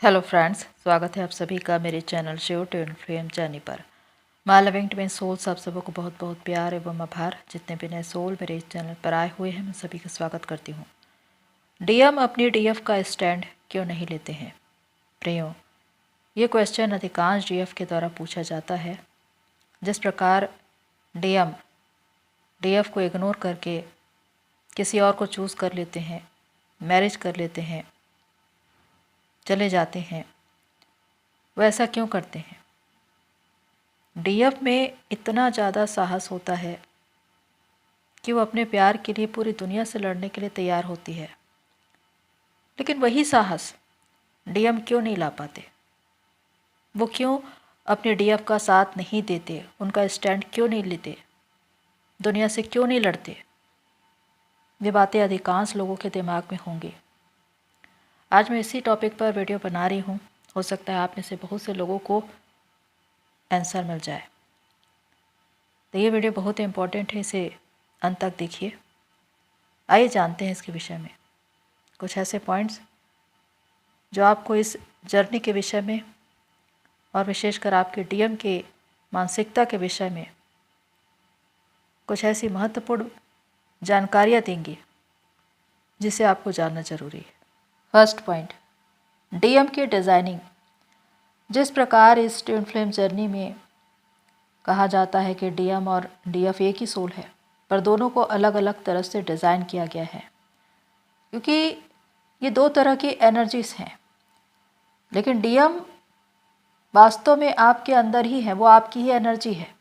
Hello friends, स्वागत है आप सभी का मेरे channel Shiv to influence journey पर। माय लविंग ट्विन सोल्स, आप सबों को बहुत बहुत प्यार एवं आभार। जितने भी नए सोल मेरे इस चैनल पर आए हुए हैं, मैं सभी का स्वागत करती हूँ। डीएम अपनी डीएफ का स्टैंड क्यों नहीं लेते हैं? प्रियो, ये क्वेश्चन अधिकांश डीएफ के द्वारा पूछा जाता है। जिस प्रकार डीएम डीएफ को इग्नोर करके किसी और को चूज़ कर लेते हैं, मैरिज कर लेते हैं, चले जाते हैं, वो ऐसा क्यों करते हैं? डीएफ में इतना ज़्यादा साहस होता है कि वो अपने प्यार के लिए पूरी दुनिया से लड़ने के लिए तैयार होती है, लेकिन वही साहस डीएम क्यों नहीं ला पाते? वो क्यों अपने डीएफ का साथ नहीं देते? उनका स्टैंड क्यों नहीं लेते? दुनिया से क्यों नहीं लड़ते? ये बातें अधिकांश लोगों के दिमाग में होंगी। आज मैं इसी टॉपिक पर वीडियो बना रही हूँ। हो सकता है आप में से बहुत से लोगों को आंसर मिल जाए। तो ये वीडियो बहुत ही इम्पोर्टेंट है, इसे अंत तक देखिए। आइए जानते हैं इसके विषय में कुछ ऐसे पॉइंट्स जो आपको इस जर्नी के विषय में और विशेषकर आपके डीएम के मानसिकता के विषय में कुछ ऐसी महत्वपूर्ण जानकारियाँ देंगी जिसे आपको जानना जरूरी है। फर्स्ट पॉइंट, डीएम की डिज़ाइनिंग। जिस प्रकार इस ट्विन फ्लेम जर्नी में कहा जाता है कि डीएम और डीएफ एक ही सोल है, पर दोनों को अलग अलग तरह से डिज़ाइन किया गया है, क्योंकि ये दो तरह की एनर्जीज हैं। लेकिन डीएम वास्तव में आपके अंदर ही है, वो आपकी ही एनर्जी है,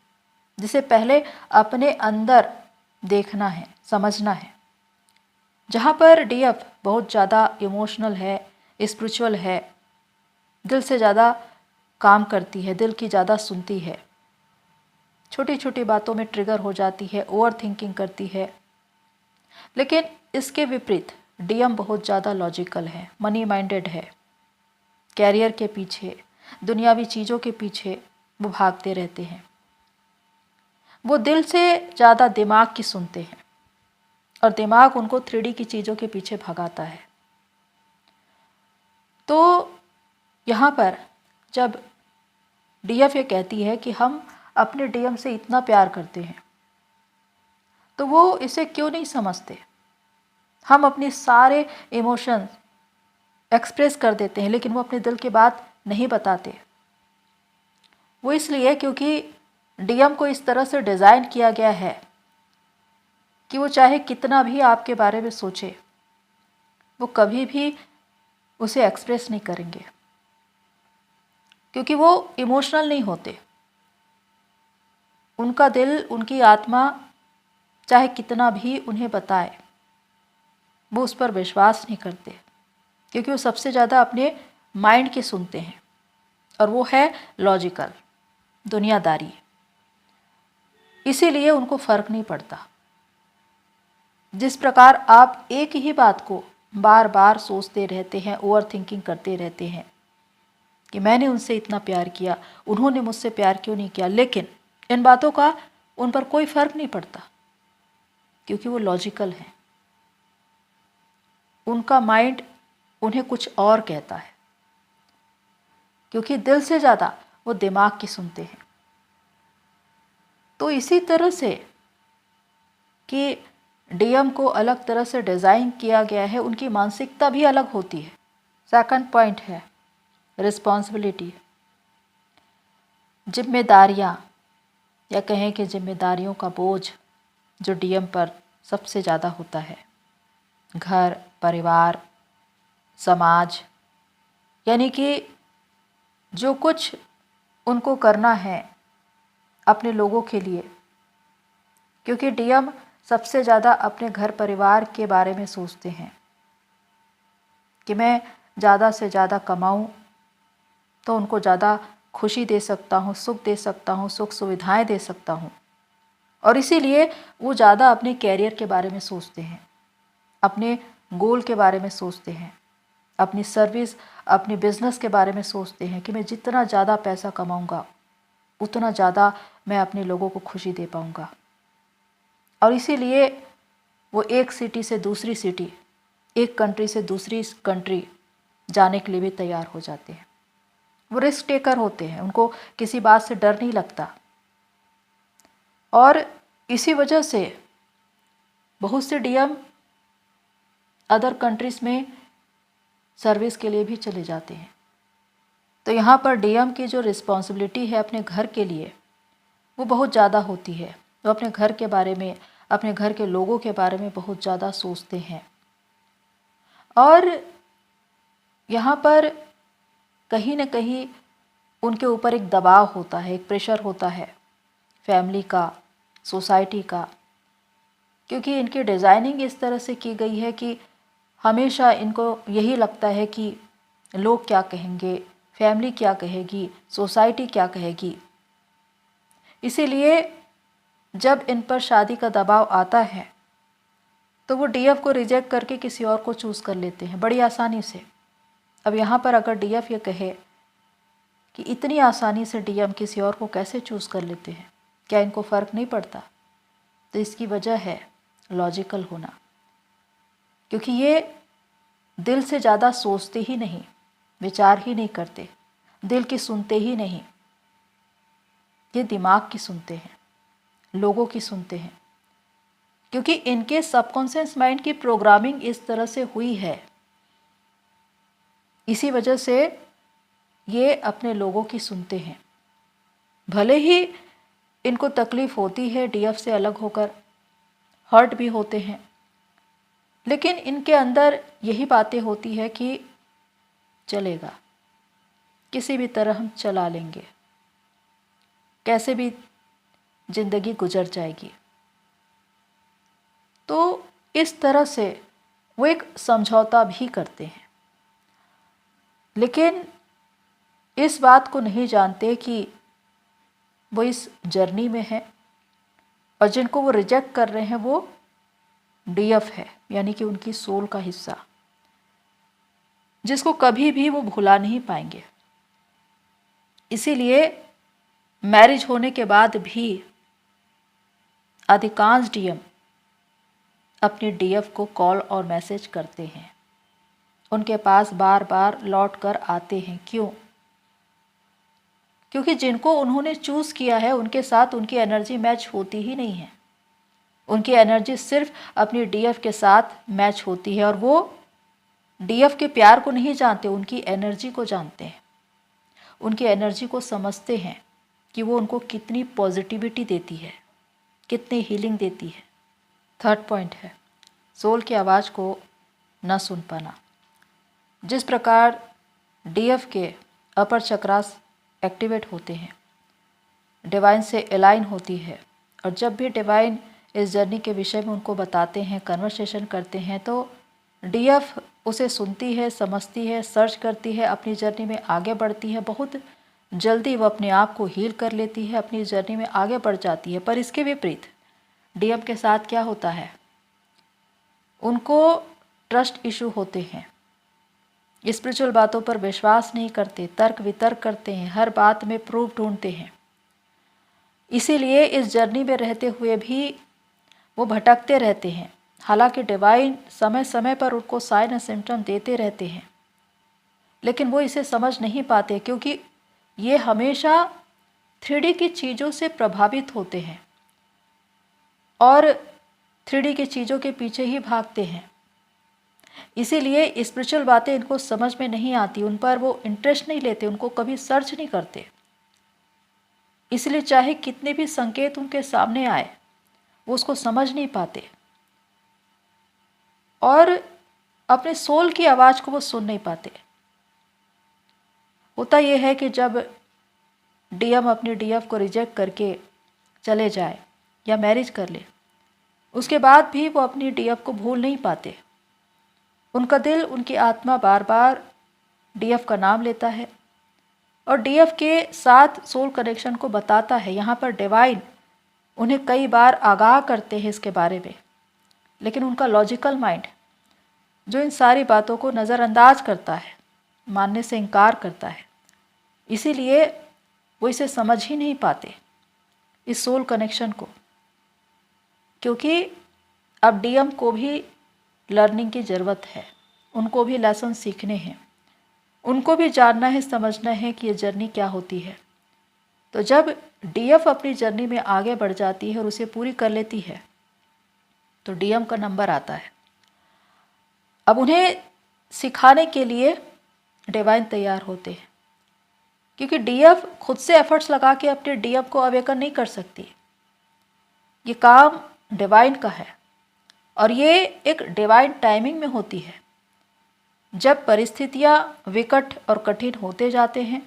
जिसे पहले अपने अंदर देखना है, समझना है। जहाँ पर डीएफ बहुत ज़्यादा इमोशनल है, स्पिरिचुअल है, दिल से ज़्यादा काम करती है, दिल की ज़्यादा सुनती है, छोटी छोटी बातों में ट्रिगर हो जाती है, ओवर थिंकिंग करती है। लेकिन इसके विपरीत डीएम बहुत ज़्यादा लॉजिकल है, मनी माइंडेड है, कैरियर के पीछे, दुनियावी चीज़ों के पीछे वो भागते रहते हैं। वो दिल से ज़्यादा दिमाग की सुनते हैं और दिमाग उनको 3D की चीज़ों के पीछे भगाता है। तो यहाँ पर जब डीएफ ये कहती है कि हम अपने डीएम से इतना प्यार करते हैं, तो वो इसे क्यों नहीं समझते? हम अपने सारे इमोशंस एक्सप्रेस कर देते हैं, लेकिन वो अपने दिल की बात नहीं बताते। वो इसलिए क्योंकि डीएम को इस तरह से डिज़ाइन किया गया है कि वो चाहे कितना भी आपके बारे में सोचे, वो कभी भी उसे एक्सप्रेस नहीं करेंगे, क्योंकि वो इमोशनल नहीं होते। उनका दिल, उनकी आत्मा चाहे कितना भी उन्हें बताए, वो उस पर विश्वास नहीं करते, क्योंकि वो सबसे ज़्यादा अपने माइंड की सुनते हैं, और वो है लॉजिकल, दुनियादारी। इसीलिए उनको फ़र्क नहीं पड़ता। जिस प्रकार आप एक ही बात को बार बार सोचते रहते हैं, ओवर थिंकिंग करते रहते हैं कि मैंने उनसे इतना प्यार किया, उन्होंने मुझसे प्यार क्यों नहीं किया, लेकिन इन बातों का उन पर कोई फ़र्क नहीं पड़ता, क्योंकि वो लॉजिकल हैं। उनका माइंड उन्हें कुछ और कहता है, क्योंकि दिल से ज़्यादा वो दिमाग की सुनते हैं। तो इसी तरह से कि डीएम को अलग तरह से डिज़ाइन किया गया है, उनकी मानसिकता भी अलग होती है। सेकंड पॉइंट है रिस्पॉन्सिबिलिटी, जिम्मेदारियाँ, या कहें कि जिम्मेदारियों का बोझ जो डीएम पर सबसे ज़्यादा होता है। घर, परिवार, समाज, यानी कि जो कुछ उनको करना है अपने लोगों के लिए, क्योंकि डीएम सबसे ज़्यादा अपने घर परिवार के बारे में सोचते हैं कि मैं ज़्यादा से ज़्यादा कमाऊं तो उनको ज़्यादा खुशी दे सकता हूं, सुख दे सकता हूं, सुख सुविधाएं दे सकता हूं। और इसीलिए वो ज़्यादा अपने कैरियर के बारे में सोचते हैं, अपने गोल के बारे में सोचते हैं, अपनी सर्विस, अपने बिजनेस के बारे में सोचते हैं कि मैं जितना ज़्यादा पैसा कमाऊंगा उतना ज़्यादा मैं अपने लोगों को खुशी दे पाऊंगा। और इसीलिए वो एक सिटी से दूसरी सिटी, एक कंट्री से दूसरी कंट्री जाने के लिए भी तैयार हो जाते हैं। वो रिस्क टेकर होते हैं, उनको किसी बात से डर नहीं लगता। और इसी वजह से बहुत से डीएम अदर कंट्रीज़ में सर्विस के लिए भी चले जाते हैं। तो यहाँ पर डीएम की जो रिस्पॉन्सिबिलिटी है अपने घर के लिए, वो बहुत ज़्यादा होती है। वो अपने घर के बारे में, अपने घर के लोगों के बारे में बहुत ज़्यादा सोचते हैं। और यहाँ पर कहीं न कहीं उनके ऊपर एक दबाव होता है, एक प्रेशर होता है फैमिली का, सोसाइटी का, क्योंकि इनकी डिज़ाइनिंग इस तरह से की गई है कि हमेशा इनको यही लगता है कि लोग क्या कहेंगे, फैमिली क्या कहेगी, सोसाइटी क्या कहेगी। इसीलिए जब इन पर शादी का दबाव आता है तो वो डीएफ को रिजेक्ट करके किसी और को चूज़ कर लेते हैं बड़ी आसानी से। अब यहाँ पर अगर डीएफ ये कहे कि इतनी आसानी से डीएम किसी और को कैसे चूज़ कर लेते हैं, क्या इनको फ़र्क नहीं पड़ता? तो इसकी वजह है लॉजिकल होना, क्योंकि ये दिल से ज़्यादा सोचते ही नहीं, विचार ही नहीं करते, दिल की सुनते ही नहीं, ये दिमाग की सुनते हैं, लोगों की सुनते हैं, क्योंकि इनके सबकॉन्शियस माइंड की प्रोग्रामिंग इस तरह से हुई है। इसी वजह से ये अपने लोगों की सुनते हैं। भले ही इनको तकलीफ़ होती है डीएफ से अलग होकर, हर्ट भी होते हैं, लेकिन इनके अंदर यही बातें होती है कि चलेगा, किसी भी तरह हम चला लेंगे, कैसे भी ज़िंदगी गुजर जाएगी। तो इस तरह से वो एक समझौता भी करते हैं, लेकिन इस बात को नहीं जानते कि वो इस जर्नी में है और जिनको वो रिजेक्ट कर रहे हैं वो डीएफ है, यानी कि उनकी सोल का हिस्सा, जिसको कभी भी वो भुला नहीं पाएंगे। इसीलिए मैरिज होने के बाद भी अधिकांश डीएम अपने डीएफ को कॉल और मैसेज करते हैं, उनके पास बार बार लौट कर आते हैं। क्यों? क्योंकि जिनको उन्होंने चूज़ किया है उनके साथ उनकी एनर्जी मैच होती ही नहीं है। उनकी एनर्जी सिर्फ अपनी डीएफ के साथ मैच होती है और वो डीएफ के प्यार को नहीं जानते, उनकी एनर्जी को जानते हैं, उनकी एनर्जी को समझते हैं कि वो उनको कितनी पॉजिटिविटी देती है, कितनी हीलिंग देती है। थर्ड पॉइंट है सोल की आवाज़ को न सुन पाना। जिस प्रकार डीएफ के अपर चक्रास एक्टिवेट होते हैं, डिवाइन से अलाइन होती है, और जब भी डिवाइन इस जर्नी के विषय में उनको बताते हैं, कन्वर्सेशन करते हैं, तो डीएफ उसे सुनती है, समझती है, सर्च करती है, अपनी जर्नी में आगे बढ़ती है। बहुत जल्दी वो अपने आप को हील कर लेती है, अपनी जर्नी में आगे बढ़ जाती है। पर इसके विपरीत डीएम के साथ क्या होता है, उनको ट्रस्ट इशू होते हैं, स्पिरिचुअल बातों पर विश्वास नहीं करते, तर्क वितर्क करते हैं, हर बात में प्रूफ ढूंढते हैं। इसीलिए इस जर्नी में रहते हुए भी वो भटकते रहते हैं। हालांकि डिवाइन समय समय पर उनको साइन एंड सिम्टम देते रहते हैं, लेकिन वो इसे समझ नहीं पाते, क्योंकि ये हमेशा 3D की चीज़ों से प्रभावित होते हैं और 3D की चीज़ों के पीछे ही भागते हैं। इसीलिए स्पिरिचुअल बातें इनको समझ में नहीं आती, उन पर वो इंटरेस्ट नहीं लेते, उनको कभी सर्च नहीं करते। इसलिए चाहे कितने भी संकेत उनके सामने आए, वो उसको समझ नहीं पाते और अपने सोल की आवाज़ को वो सुन नहीं पाते। होता यह है कि जब डीएम अपनी डीएफ को रिजेक्ट करके चले जाए या मैरिज कर ले, उसके बाद भी वो अपनी डीएफ को भूल नहीं पाते। उनका दिल, उनकी आत्मा बार बार डीएफ का नाम लेता है और डीएफ के साथ सोल कनेक्शन को बताता है। यहाँ पर डिवाइन उन्हें कई बार आगाह करते हैं इसके बारे में, लेकिन उनका लॉजिकल माइंड जो इन सारी बातों को नज़रअंदाज करता है, मानने से इनकार करता है, इसीलिए वो इसे समझ ही नहीं पाते, इस सोल कनेक्शन को। क्योंकि अब डीएम को भी लर्निंग की ज़रूरत है, उनको भी लेसन सीखने हैं, उनको भी जानना है, समझना है कि ये जर्नी क्या होती है। तो जब डीएफ अपनी जर्नी में आगे बढ़ जाती है और उसे पूरी कर लेती है तो डीएम का नंबर आता है। अब उन्हें सिखाने के लिए डिवाइन तैयार होते हैं, क्योंकि डीएफ खुद से एफर्ट्स लगा के अपने डीएम को अवेकन नहीं कर सकती। ये काम डिवाइन का है और ये एक डिवाइन टाइमिंग में होती है। जब परिस्थितियाँ विकट और कठिन होते जाते हैं,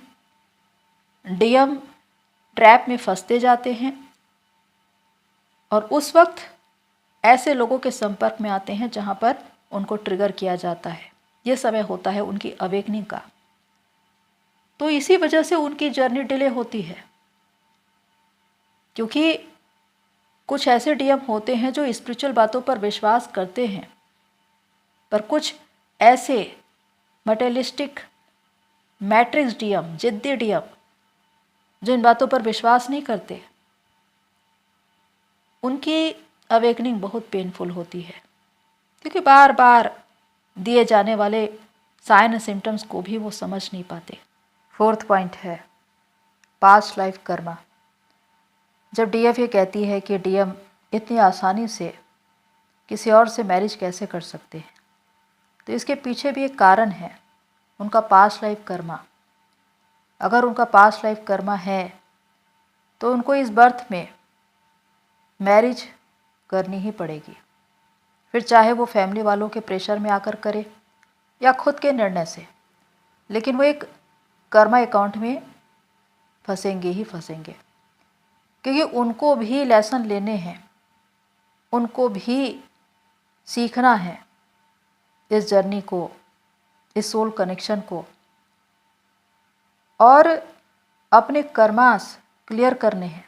डीएम ट्रैप में फंसते जाते हैं और उस वक्त ऐसे लोगों के संपर्क में आते हैं जहाँ पर उनको ट्रिगर किया जाता है। ये समय होता है उनकी अवेकनिंग का। तो इसी वजह से उनकी जर्नी डिले होती है, क्योंकि कुछ ऐसे डीएम होते हैं जो स्पिरिचुअल बातों पर विश्वास करते हैं, पर कुछ ऐसे मटेरियलिस्टिक मैट्रिक्स डीएम, जिद्दी डीएम, जो इन बातों पर विश्वास नहीं करते, उनकी अवेकनिंग बहुत पेनफुल होती है, क्योंकि बार बार दिए जाने वाले साइन एंड सिम्टम्स को भी वो समझ नहीं पाते। 4th पॉइंट है पास्ट लाइफ कर्मा। जब डीएफ ये कहती है कि डीएम इतनी आसानी से किसी और से मैरिज कैसे कर सकते हैं, तो इसके पीछे भी एक कारण है, उनका पास्ट लाइफ कर्मा। अगर उनका पास्ट लाइफ कर्मा है तो उनको इस बर्थ में मैरिज करनी ही पड़ेगी, फिर चाहे वो फैमिली वालों के प्रेशर में आकर करे या खुद के निर्णय से, लेकिन वो एक कर्मा अकाउंट में फंसेंगे ही फंसेंगे, क्योंकि उनको भी लेसन लेने हैं, उनको भी सीखना है इस जर्नी को, इस सोल कनेक्शन को, और अपने कर्मास क्लियर करने हैं।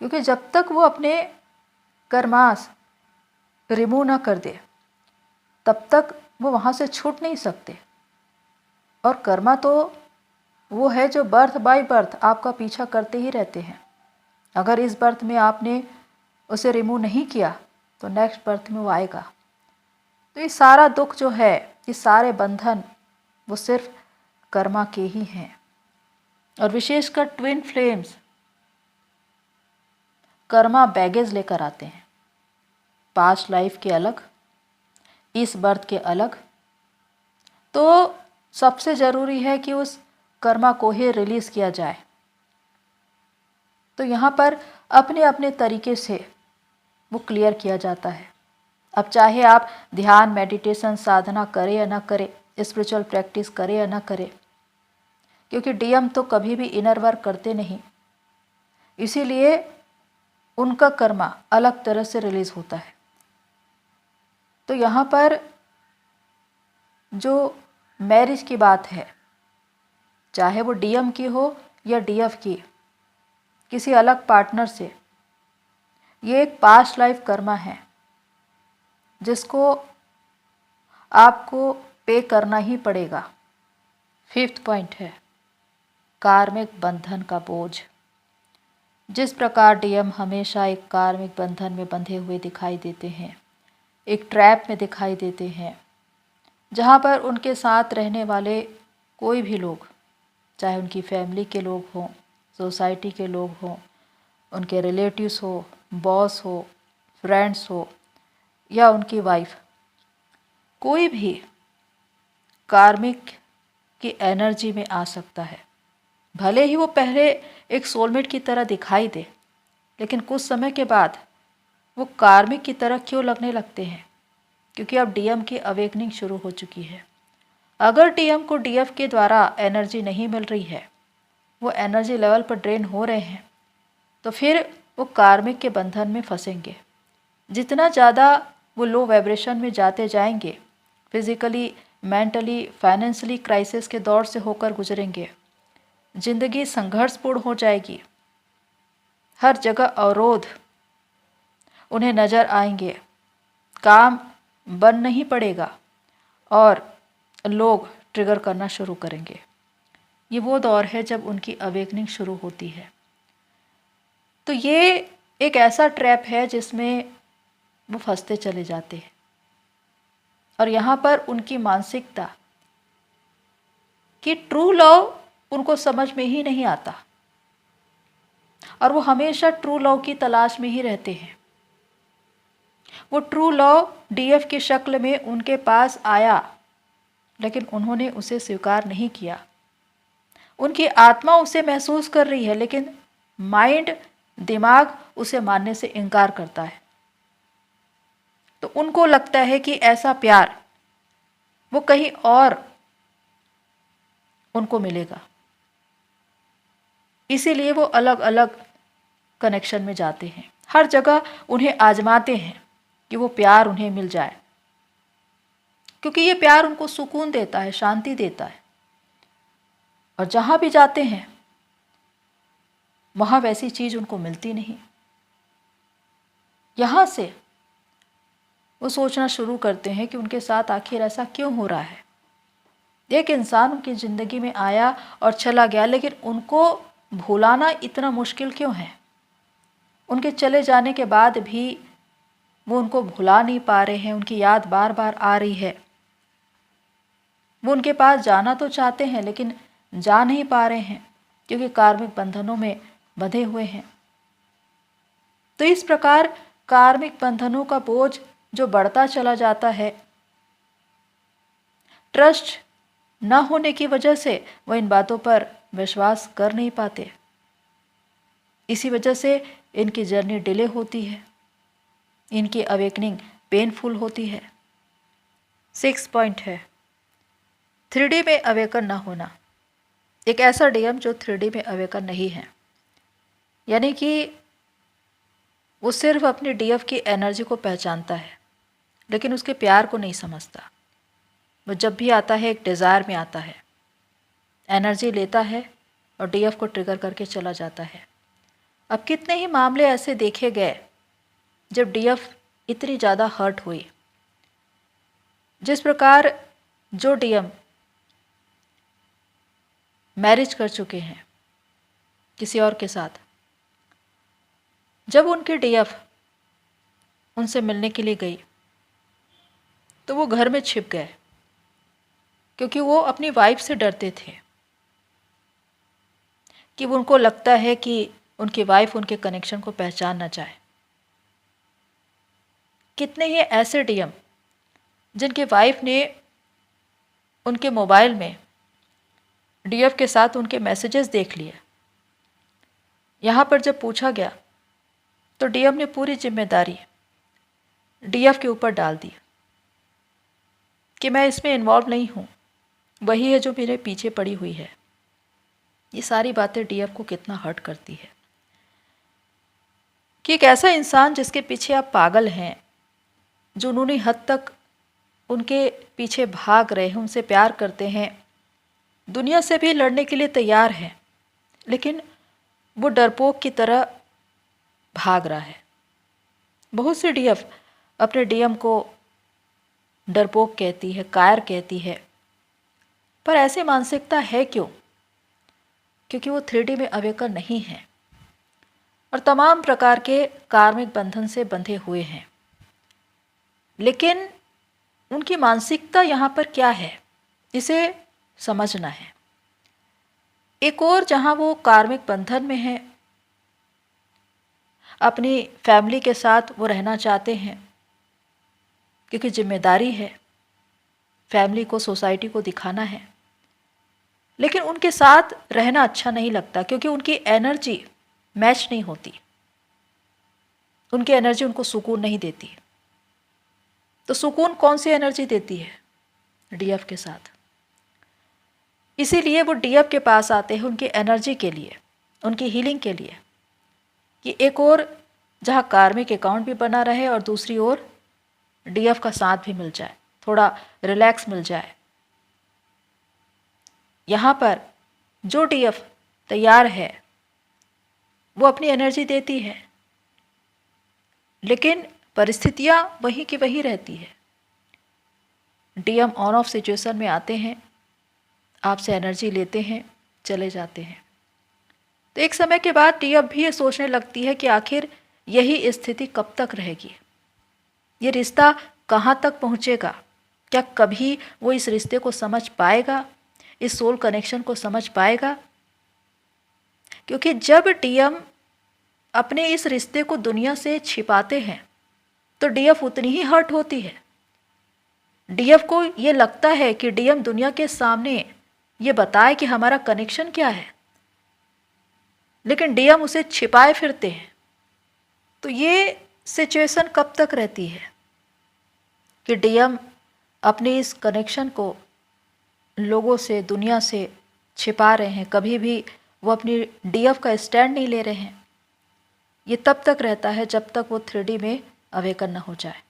क्योंकि जब तक वो अपने कर्मास रिमूव ना कर दे तब तक वो वहाँ से छूट नहीं सकते। और कर्मा तो वो है जो बर्थ बाय बर्थ आपका पीछा करते ही रहते हैं। अगर इस बर्थ में आपने उसे रिमूव नहीं किया तो नेक्स्ट बर्थ में वो आएगा। तो ये सारा दुख जो है, ये सारे बंधन, वो सिर्फ कर्मा के ही हैं। और विशेषकर ट्विन फ्लेम्स कर्मा बैगेज लेकर आते हैं, पास्ट लाइफ के अलग, इस बर्थ के अलग। तो सबसे ज़रूरी है कि उस कर्मा को ही रिलीज़ किया जाए। तो यहाँ पर अपने अपने तरीके से वो क्लियर किया जाता है। अब चाहे आप ध्यान, मेडिटेशन, साधना करें या ना करें, स्पिरिचुअल प्रैक्टिस करें या ना करें, क्योंकि डीएम तो कभी भी इनर वर्क करते नहीं, इसीलिए उनका कर्मा अलग तरह से रिलीज़ होता है। तो यहाँ पर जो मैरिज की बात है, चाहे वो डीएम की हो या डीएफ की, किसी अलग पार्टनर से, ये एक पास्ट लाइफ कर्मा है जिसको आपको पे करना ही पड़ेगा। 5th पॉइंट है कार्मिक बंधन का बोझ। जिस प्रकार डीएम हमेशा एक कार्मिक बंधन में बंधे हुए दिखाई देते हैं, एक ट्रैप में दिखाई देते हैं, जहाँ पर उनके साथ रहने वाले कोई भी लोग, चाहे उनकी फैमिली के लोग हों, सोसाइटी के लोग हों, उनके रिलेटिव्स हो, बॉस हो, फ्रेंड्स हो या उनकी वाइफ, कोई भी कार्मिक की एनर्जी में आ सकता है। भले ही वो पहले एक सोलमेट की तरह दिखाई दे, लेकिन कुछ समय के बाद वो कार्मिक की तरह क्यों लगने लगते हैं? क्योंकि अब डीएम की अवेकनिंग शुरू हो चुकी है। अगर डीएम को डीएफ के द्वारा एनर्जी नहीं मिल रही है, वो एनर्जी लेवल पर ड्रेन हो रहे हैं, तो फिर वो कार्मिक के बंधन में फंसेंगे। जितना ज़्यादा वो लो वाइब्रेशन में जाते जाएंगे, फिजिकली, मेंटली, फाइनेंशियली क्राइसिस के दौर से होकर गुजरेंगे, जिंदगी संघर्षपूर्ण हो जाएगी, हर जगह अवरोध उन्हें नज़र आएंगे, काम बन नहीं पड़ेगा और लोग ट्रिगर करना शुरू करेंगे। ये वो दौर है जब उनकी अवेकनिंग शुरू होती है। तो ये एक ऐसा ट्रैप है जिसमें वो फंसते चले जाते हैं। और यहाँ पर उनकी मानसिकता कि ट्रू लव उनको समझ में ही नहीं आता और वो हमेशा ट्रू लव की तलाश में ही रहते हैं। वो ट्रू लव डीएफ की शक्ल में उनके पास आया, लेकिन उन्होंने उसे स्वीकार नहीं किया। उनकी आत्मा उसे महसूस कर रही है, लेकिन माइंड, दिमाग उसे मानने से इनकार करता है। तो उनको लगता है कि ऐसा प्यार वो कहीं और उनको मिलेगा, इसीलिए वो अलग अलग कनेक्शन में जाते हैं। हर जगह उन्हें आजमाते हैं कि वो प्यार उन्हें मिल जाए, क्योंकि ये प्यार उनको सुकून देता है, शांति देता है। और जहाँ भी जाते हैं वहाँ वैसी चीज़ उनको मिलती नहीं। यहाँ से वो सोचना शुरू करते हैं कि उनके साथ आखिर ऐसा क्यों हो रहा है। एक इंसान उनकी ज़िंदगी में आया और चला गया, लेकिन उनको भुलाना इतना मुश्किल क्यों है। उनके चले जाने के बाद भी वो उनको भुला नहीं पा रहे हैं, उनकी याद बार बार आ रही है। वो उनके पास जाना तो चाहते हैं, लेकिन जा नहीं पा रहे हैं, क्योंकि कार्मिक बंधनों में बंधे हुए हैं। तो इस प्रकार कार्मिक बंधनों का बोझ जो बढ़ता चला जाता है, ट्रस्ट न होने की वजह से वो इन बातों पर विश्वास कर नहीं पाते। इसी वजह से इनकी जर्नी डिले होती है, इनकी अवेकनिंग पेनफुल होती है। 6 पॉइंट है 3D में अवेकन ना होना। एक ऐसा डीएम जो 3D में अवेकन नहीं है, यानी कि वो सिर्फ अपनी डीएफ की एनर्जी को पहचानता है, लेकिन उसके प्यार को नहीं समझता। वो जब भी आता है एक डिज़ायर में आता है, एनर्जी लेता है और डीएफ को ट्रिगर करके चला जाता है। अब कितने ही मामले ऐसे देखे गए जब डीएफ इतनी ज़्यादा हर्ट हुई। जिस प्रकार जो डीएम मैरिज कर चुके हैं किसी और के साथ, जब उनकी डीएफ उनसे मिलने के लिए गई तो वो घर में छिप गए, क्योंकि वो अपनी वाइफ से डरते थे कि उनको लगता है कि उनकी वाइफ उनके कनेक्शन को पहचान ना चाहे। कितने ही ऐसे डीएम जिनके वाइफ ने उनके मोबाइल में डीएफ के साथ उनके मैसेजेस देख लिए। यहाँ पर जब पूछा गया तो डीएम ने पूरी जिम्मेदारी डीएफ के ऊपर डाल दी कि मैं इसमें इन्वॉल्व नहीं हूँ, वही है जो मेरे पीछे पड़ी हुई है। ये सारी बातें डीएफ को कितना हर्ट करती है कि एक ऐसा इंसान जिसके पीछे आप पागल हैं, जो उन्होंने हद तक उनके पीछे भाग रहे हैं, उनसे प्यार करते हैं, दुनिया से भी लड़ने के लिए तैयार हैं, लेकिन वो डरपोक की तरह भाग रहा है। बहुत सी डीएफ अपने डीएम को डरपोक कहती है, कायर कहती है, पर ऐसी मानसिकता है क्यों? क्योंकि वो 3D में अवेकन नहीं है और तमाम प्रकार के कार्मिक बंधन से बंधे हुए हैं। लेकिन उनकी मानसिकता यहाँ पर क्या है, इसे समझना है। एक और जहाँ वो कार्मिक बंधन में है, अपनी फैमिली के साथ वो रहना चाहते हैं, क्योंकि जिम्मेदारी है, फैमिली को, सोसाइटी को दिखाना है, लेकिन उनके साथ रहना अच्छा नहीं लगता, क्योंकि उनकी एनर्जी मैच नहीं होती, उनकी एनर्जी उनको सुकून नहीं देती। तो सुकून कौन सी एनर्जी देती है? डीएफ के साथ। इसीलिए वो डीएफ के पास आते हैं उनकी एनर्जी के लिए, उनकी हीलिंग के लिए, कि एक और जहाँ कार्मिक अकाउंट भी बना रहे और दूसरी ओर डीएफ का साथ भी मिल जाए, थोड़ा रिलैक्स मिल जाए। यहाँ पर जो डीएफ तैयार है वो अपनी एनर्जी देती है, लेकिन परिस्थितियाँ वही की वही रहती है। डीएम ऑन ऑफ सिचुएशन में आते हैं, आपसे एनर्जी लेते हैं, चले जाते हैं। तो एक समय के बाद डीएफ भी ये सोचने लगती है कि आखिर यही स्थिति कब तक रहेगी। ये रिश्ता कहाँ तक पहुँचेगा? क्या कभी वो इस रिश्ते को समझ पाएगा, इस सोल कनेक्शन को समझ पाएगा? क्योंकि जब डीएम अपने इस रिश्ते को दुनिया से छिपाते हैं तो डीएफ उतनी ही हर्ट होती है। डीएफ को ये लगता है कि डीएम दुनिया के सामने ये बताए कि हमारा कनेक्शन क्या है, लेकिन डीएम उसे छिपाए फिरते हैं। तो ये सिचुएशन कब तक रहती है कि डीएम अपने इस कनेक्शन को लोगों से, दुनिया से छिपा रहे हैं, कभी भी वो अपनी डीएफ का स्टैंड नहीं ले रहे हैं। ये तब तक रहता है जब तक वो 3D में अवेकन न हो जाए।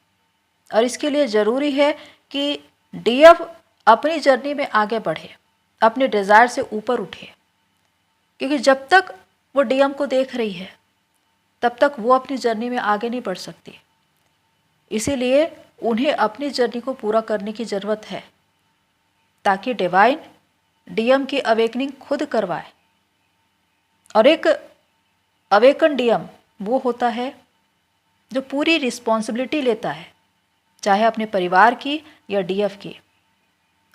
और इसके लिए ज़रूरी है कि डीएफ अपनी जर्नी में आगे बढ़े, अपने डिज़ायर से ऊपर उठे, क्योंकि जब तक वो डीएम को देख रही है तब तक वो अपनी जर्नी में आगे नहीं बढ़ सकती। इसीलिए उन्हें अपनी जर्नी को पूरा करने की ज़रूरत है ताकि डिवाइन डीएम की अवेकनिंग खुद करवाए। और एक अवेकन डीएम वो होता है जो पूरी रिस्पॉन्सिबिलिटी लेता है, चाहे अपने परिवार की या डीएफ की,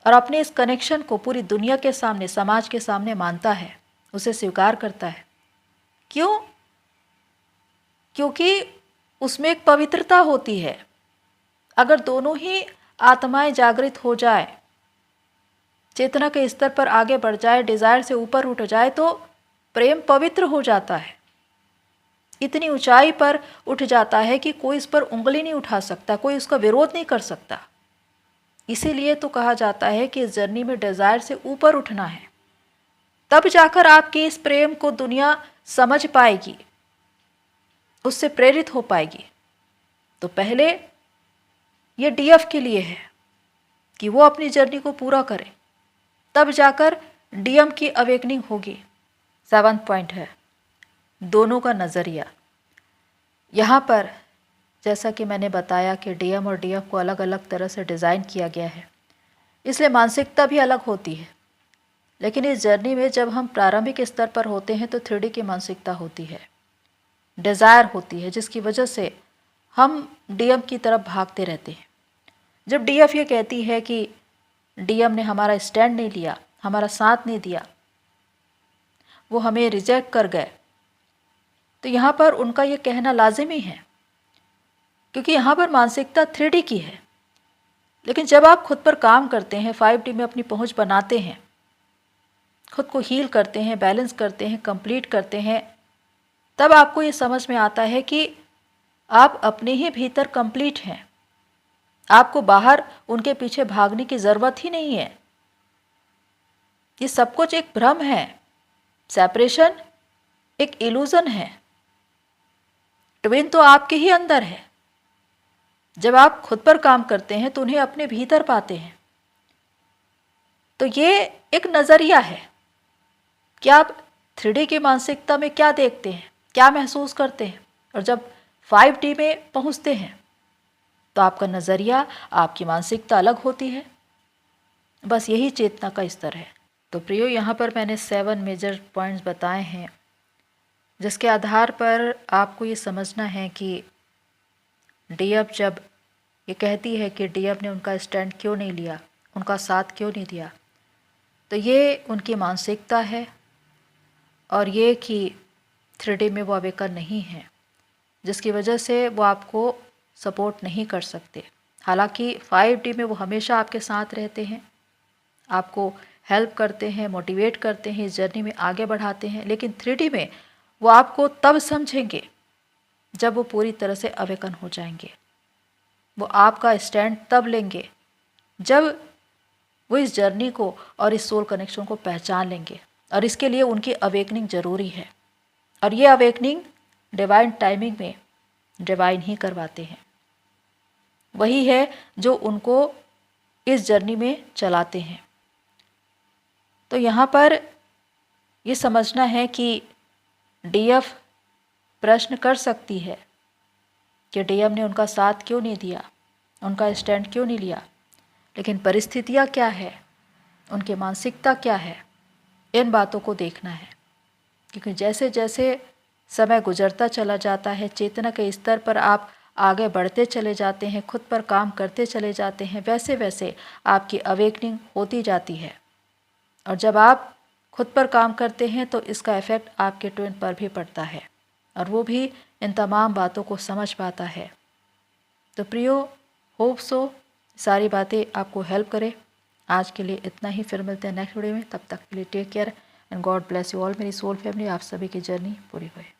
और अपने इस कनेक्शन को पूरी दुनिया के सामने, समाज के सामने मानता है, उसे स्वीकार करता है। क्यों? क्योंकि उसमें एक पवित्रता होती है। अगर दोनों ही आत्माएं जागृत हो जाए, चेतना के स्तर पर आगे बढ़ जाए, डिज़ायर से ऊपर उठ जाए, तो प्रेम पवित्र हो जाता है, इतनी ऊंचाई पर उठ जाता है कि कोई इस पर उंगली नहीं उठा सकता, कोई उसका विरोध नहीं कर सकता। इसीलिए तो कहा जाता है कि इस जर्नी में डिज़ायर से ऊपर उठना है, तब जाकर आपके इस प्रेम को दुनिया समझ पाएगी, उससे प्रेरित हो पाएगी। तो पहले ये डीएफ के लिए है कि वो अपनी जर्नी को पूरा करे, तब जाकर डीएम की अवेकनिंग होगी। 7th पॉइंट है दोनों का नज़रिया। यहाँ पर जैसा कि मैंने बताया कि डीएम और डीएफ को अलग अलग तरह से डिज़ाइन किया गया है, इसलिए मानसिकता भी अलग होती है। लेकिन इस जर्नी में जब हम प्रारंभिक स्तर पर होते हैं तो 3D की मानसिकता होती है, डिज़ायर होती है, जिसकी वजह से हम डीएम की तरफ भागते रहते हैं। जब डीएफ ये कहती है कि डीएम ने हमारा स्टैंड नहीं लिया, हमारा साथ नहीं दिया, वो हमें रिजेक्ट कर गए, तो यहाँ पर उनका ये कहना लाजिमी है, क्योंकि यहाँ पर मानसिकता 3D की है। लेकिन जब आप खुद पर काम करते हैं, 5D में अपनी पहुँच बनाते हैं, खुद को हील करते हैं, बैलेंस करते हैं, कंप्लीट करते हैं, तब आपको ये समझ में आता है कि आप अपने ही भीतर कंप्लीट हैं। आपको बाहर उनके पीछे भागने की ज़रूरत ही नहीं है। ये सब कुछ एक भ्रम है, सेपरेशन एक इल्यूज़न है। ट्विन तो आपके ही अंदर है। जब आप खुद पर काम करते हैं तो उन्हें अपने भीतर पाते हैं। तो ये एक नज़रिया है कि आप 3D की मानसिकता में क्या देखते हैं, क्या महसूस करते हैं, और जब 5D में पहुंचते हैं तो आपका नज़रिया, आपकी मानसिकता अलग होती है। बस यही चेतना का स्तर है। तो प्रियो, यहाँ पर मैंने 7 मेजर पॉइंट्स बताए हैं, जिसके आधार पर आपको ये समझना है कि डीएफ जब ये कहती है कि डीएफ ने उनका स्टैंड क्यों नहीं लिया, उनका साथ क्यों नहीं दिया, तो ये उनकी मानसिकता है, और ये कि 3D में वो अवेकन नहीं है, जिसकी वजह से वो आपको सपोर्ट नहीं कर सकते। हालांकि 5D में वो हमेशा आपके साथ रहते हैं, आपको हेल्प करते हैं, मोटिवेट करते हैं, इस जर्नी में आगे बढ़ाते हैं। लेकिन 3D में वो आपको तब समझेंगे जब वो पूरी तरह से अवेकन हो जाएंगे। वो आपका स्टैंड तब लेंगे जब वो इस जर्नी को और इस सोल कनेक्शन को पहचान लेंगे, और इसके लिए उनकी अवेकनिंग ज़रूरी है। और ये अवेकनिंग डिवाइन टाइमिंग में डिवाइन ही करवाते हैं। वही है जो उनको इस जर्नी में चलाते हैं। तो यहाँ पर ये समझना है कि डीएफ प्रश्न कर सकती है कि डीएम ने उनका साथ क्यों नहीं दिया, उनका स्टैंड क्यों नहीं लिया, लेकिन परिस्थितियाँ क्या है, उनकी मानसिकता क्या है, इन बातों को देखना है। क्योंकि जैसे जैसे समय गुजरता चला जाता है, चेतना के स्तर पर आप आगे बढ़ते चले जाते हैं, खुद पर काम करते चले जाते हैं, वैसे वैसे आपकी अवेकनिंग होती जाती है। और जब आप खुद पर काम करते हैं तो इसका इफ़ेक्ट आपके ट्विन पर भी पड़ता है और वो भी इन तमाम बातों को समझ पाता है। तो प्रियो, होप सो सारी बातें आपको हेल्प करें। आज के लिए इतना ही, फिर मिलते हैं नेक्स्ट वीडियो में। तब तक के लिए take care and God bless you all. मेरी सोल फैमिली, आप सभी की जर्नी पूरी हुई।